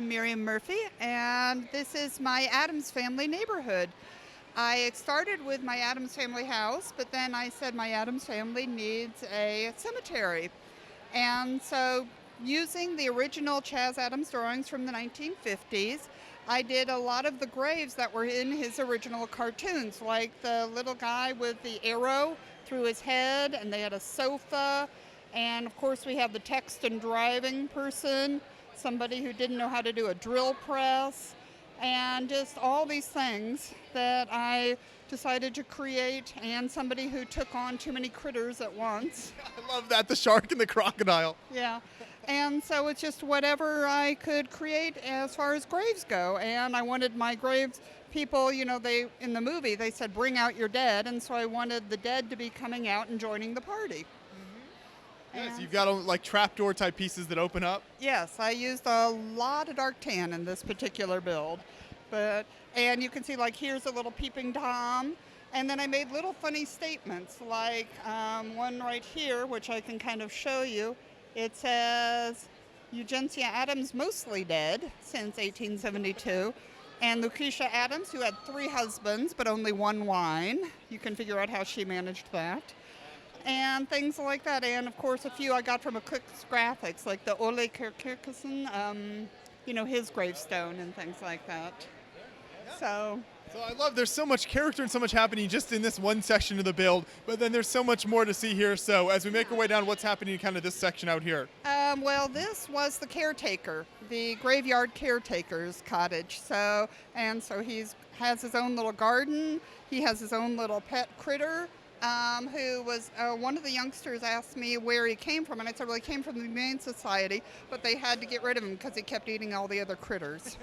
I'm Miriam Murphy, and this is my Addams Family neighborhood. I started with my Addams Family house, but then I said my Addams Family needs a cemetery. And so, using the original Chaz Addams drawings from the 1950s, I did a lot of the graves that were in his original cartoons, like the little guy with the arrow through his head, and they had a sofa. And of course, we have the text and driving person, somebody who didn't know how to do a drill press, and just all these things that I decided to create, and somebody who took on too many critters at once. I love that, the shark and the crocodile. Yeah. And so it's just whatever I could create as far as graves go. And I wanted my graves, people, they in the movie, they said, bring out your dead. And so I wanted the dead to be coming out and joining the party. Yes, you've got like trapdoor type pieces that open up. Yes, I used a lot of dark tan in this particular build. And you can see, like, here's a little peeping Tom. And then I made little funny statements, like one right here, which I can kind of show you. It says, Eugensia Addams mostly dead since 1872. And Lucretia Addams, who had 3 husbands but only 1 wine. You can figure out how she managed that. And things like that. And, of course, a few I got from Eclipse Graphics, like the Ole Kirkirkesen, his gravestone and things like that. So I love, there's so much character and so much happening just in this one section of the build, but then there's so much more to see here. So as we make our way down, what's happening in kind of this section out here? Well, this was the caretaker, the graveyard caretaker's cottage. So he has his own little garden. He has his own little pet critter, who was, one of the youngsters asked me where he came from, and I said, well, he came from the Humane Society, but they had to get rid of him because he kept eating all the other critters.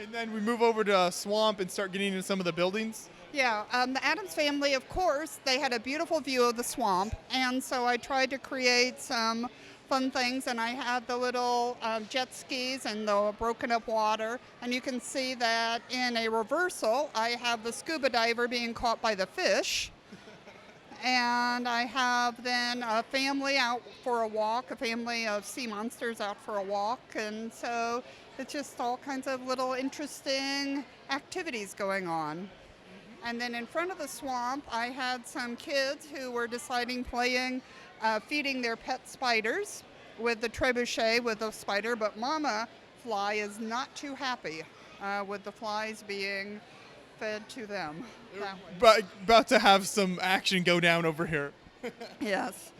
And then we move over to Swamp and start getting into some of the buildings. Yeah, the Addams Family, of course, they had a beautiful view of the swamp, and so I tried to create some fun things, and I had the little jet skis and the broken up water, and you can see that in a reversal, I have the scuba diver being caught by the fish, and I have then a family out for a walk, a family of sea monsters out for a walk, and so it's just all kinds of little interesting activities going on. And then in front of the swamp, I had some kids who were feeding their pet spiders with the trebuchet with the spider, but Mama Fly is not too happy with the flies being fed to them. But about to have some action go down over here. Yes.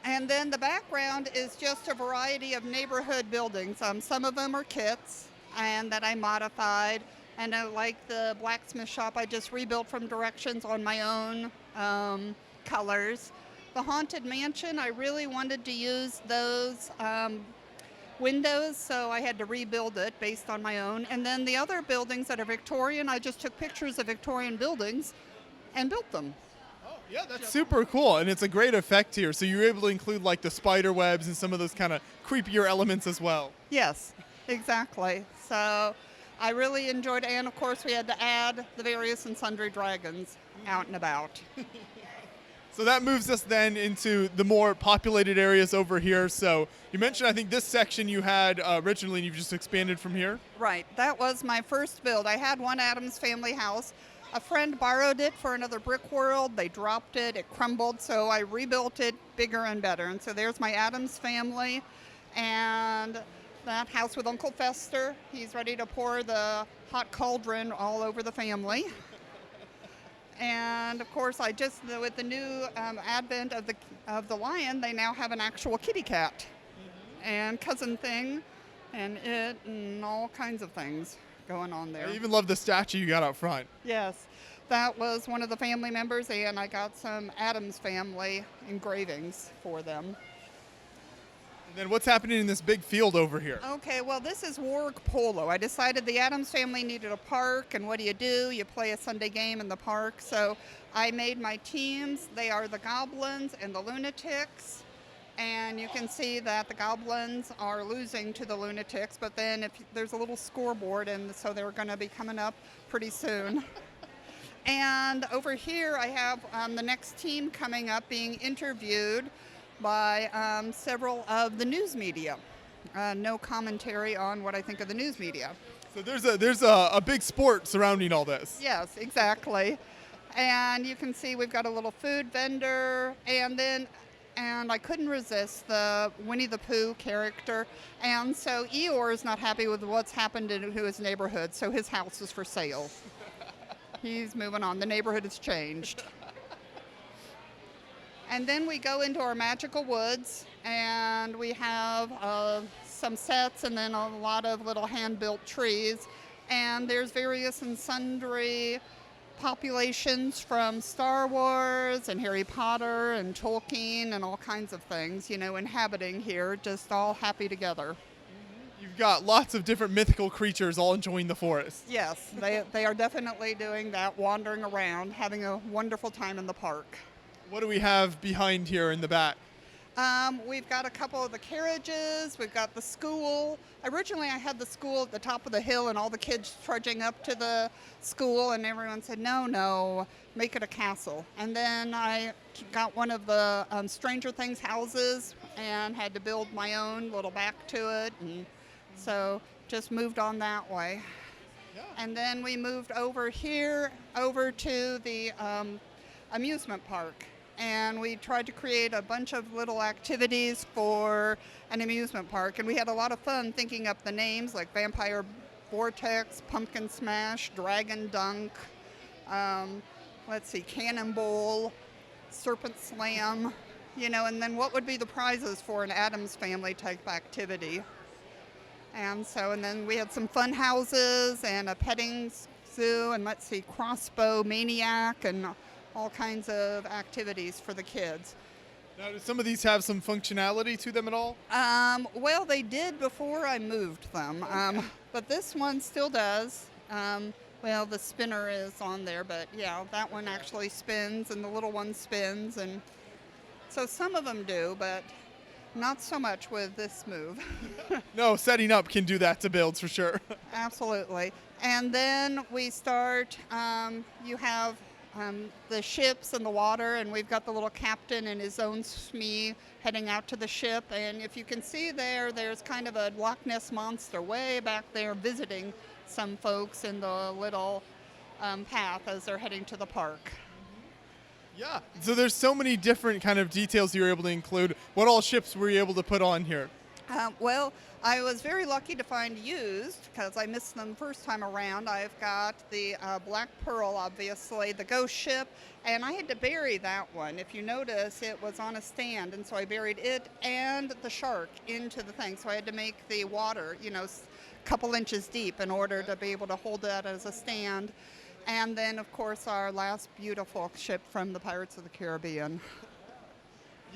And then the background is just a variety of neighborhood buildings. Some of them are kits and that I modified. And like the blacksmith shop, I just rebuilt from directions on my own colors. The Haunted Mansion, I really wanted to use those windows, so I had to rebuild it based on my own. And then the other buildings that are Victorian, I just took pictures of Victorian buildings and built them. Yeah, that's super cool, and it's a great effect here. So you were able to include like the spider webs and some of those kind of creepier elements as well. Yes, exactly. So I really enjoyed it, and of course we had to add the various and sundry dragons out and about. So that moves us then into the more populated areas over here. So you mentioned, I think, this section you had originally, and you've just expanded from here? Right. That was my first build. I had one Addams Family house. A friend borrowed it for another Brickworld. They dropped it. It crumbled, so I rebuilt it bigger and better. And so there's my Addams Family and that house with Uncle Fester. He's ready to pour the hot cauldron all over the family. And of course, with the new advent of the lion, they now have an actual kitty cat and cousin thing and all kinds of things going on there. I even love the statue you got out front. Yes, that was one of the family members, and I got some Addams Family engravings for them. And then what's happening in this big field over here? Okay, well, this is Warg Polo. I decided the Addams Family needed a park, and what do? You play a Sunday game in the park. So I made my teams. They are the Goblins and the Lunatics. And you can see that the Goblins are losing to the Lunatics, but then there's a little scoreboard, and so they're going to be coming up pretty soon. And over here I have the next team coming up being interviewed by several of the news media. no commentary on what I think of the news media. So there's a big sport surrounding all this. Yes, exactly. And you can see we've got a little food vendor, and I couldn't resist the Winnie the Pooh character. And so Eeyore is not happy with what's happened to his neighborhood, so his house is for sale. He's moving on. The neighborhood has changed. And then we go into our magical woods, and we have some sets and then a lot of little hand-built trees. And there's various and sundry populations from Star Wars and Harry Potter and Tolkien and all kinds of things, inhabiting here, just all happy together. You've got lots of different mythical creatures all enjoying the forest. Yes, they are definitely doing that, wandering around, having a wonderful time in the park. What do we have behind here in the back? We've got a couple of the carriages. We've got the school. Originally, I had the school at the top of the hill and all the kids trudging up to the school, and everyone said, no, make it a castle. And then I got one of the Stranger Things houses and had to build my own little back to it. And so just moved on that way. Yeah. And then we moved over here, over to the amusement park. And we tried to create a bunch of little activities for an amusement park. And we had a lot of fun thinking up the names like Vampire Vortex, Pumpkin Smash, Dragon Dunk, Cannonball, Serpent Slam, and then what would be the prizes for an Addams Family type activity. And then we had some fun houses and a petting zoo and Crossbow Maniac and all kinds of activities for the kids. Now, do some of these have some functionality to them at all? Well, they did before I moved them, but this one still does. The spinner is on there, but yeah, that one actually spins and the little one spins, and so some of them do, but not so much with this move. No, setting up can do that to builds for sure. Absolutely. And then we start, you have the ships and the water, and we've got the little captain and his own Smee heading out to the ship. And if you can see there's kind of a Loch Ness monster way back there visiting some folks in the little path as they're heading to the park. Yeah, so there's so many different kind of details you're able to include. What all ships were you able to put on here? I was very lucky to find used because I missed them first time around. I've got the Black Pearl, obviously, the ghost ship, and I had to bury that one. If you notice, it was on a stand, and so I buried it and the shark into the thing. So I had to make the water, a couple inches deep in order to be able to hold that as a stand. And then, of course, our last beautiful ship from the Pirates of the Caribbean.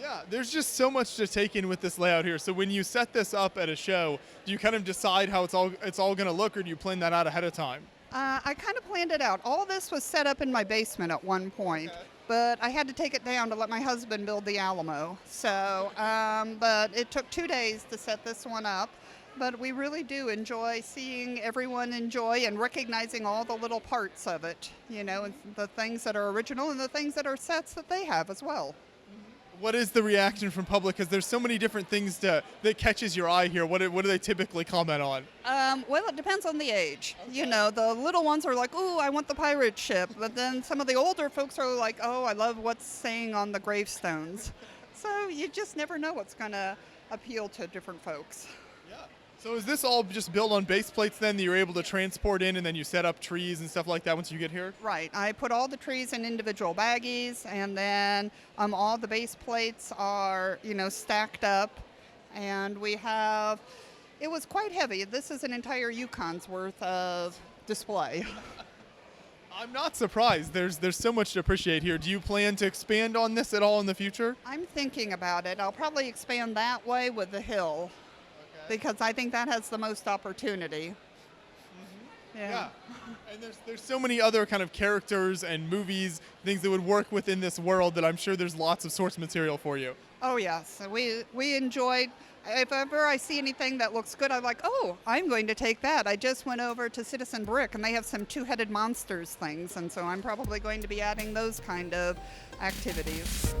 Yeah, there's just so much to take in with this layout here. So when you set this up at a show, do you kind of decide how it's all going to look, or do you plan that out ahead of time? I kind of planned it out. All of this was set up in my basement at one point, but I had to take it down to let my husband build the Alamo. So, but it took 2 days to set this one up. But we really do enjoy seeing everyone enjoy and recognizing all the little parts of it, and the things that are original and the things that are sets that they have as well. What is the reaction from public? Because there's so many different things that catches your eye here. What do they typically comment on? It depends on the age. Okay. The little ones are like, "Ooh, I want the pirate ship," but then some of the older folks are like, "Oh, I love what's saying on the gravestones." So you just never know what's going to appeal to different folks. Yeah. So is this all just built on base plates then that you're able to transport in, and then you set up trees and stuff like that once you get here? Right. I put all the trees in individual baggies, and then all the base plates are, stacked up. And it was quite heavy. This is an entire Yukon's worth of display. I'm not surprised. There's so much to appreciate here. Do you plan to expand on this at all in the future? I'm thinking about it. I'll probably expand that way with the hill. Because I think that has the most opportunity. Mm-hmm. Yeah. And there's so many other kind of characters and movies, things that would work within this world that I'm sure there's lots of source material for you. Oh, yes. We enjoyed, if ever I see anything that looks good, I'm like, oh, I'm going to take that. I just went over to Citizen Brick, and they have some two-headed monsters things, and so I'm probably going to be adding those kind of activities.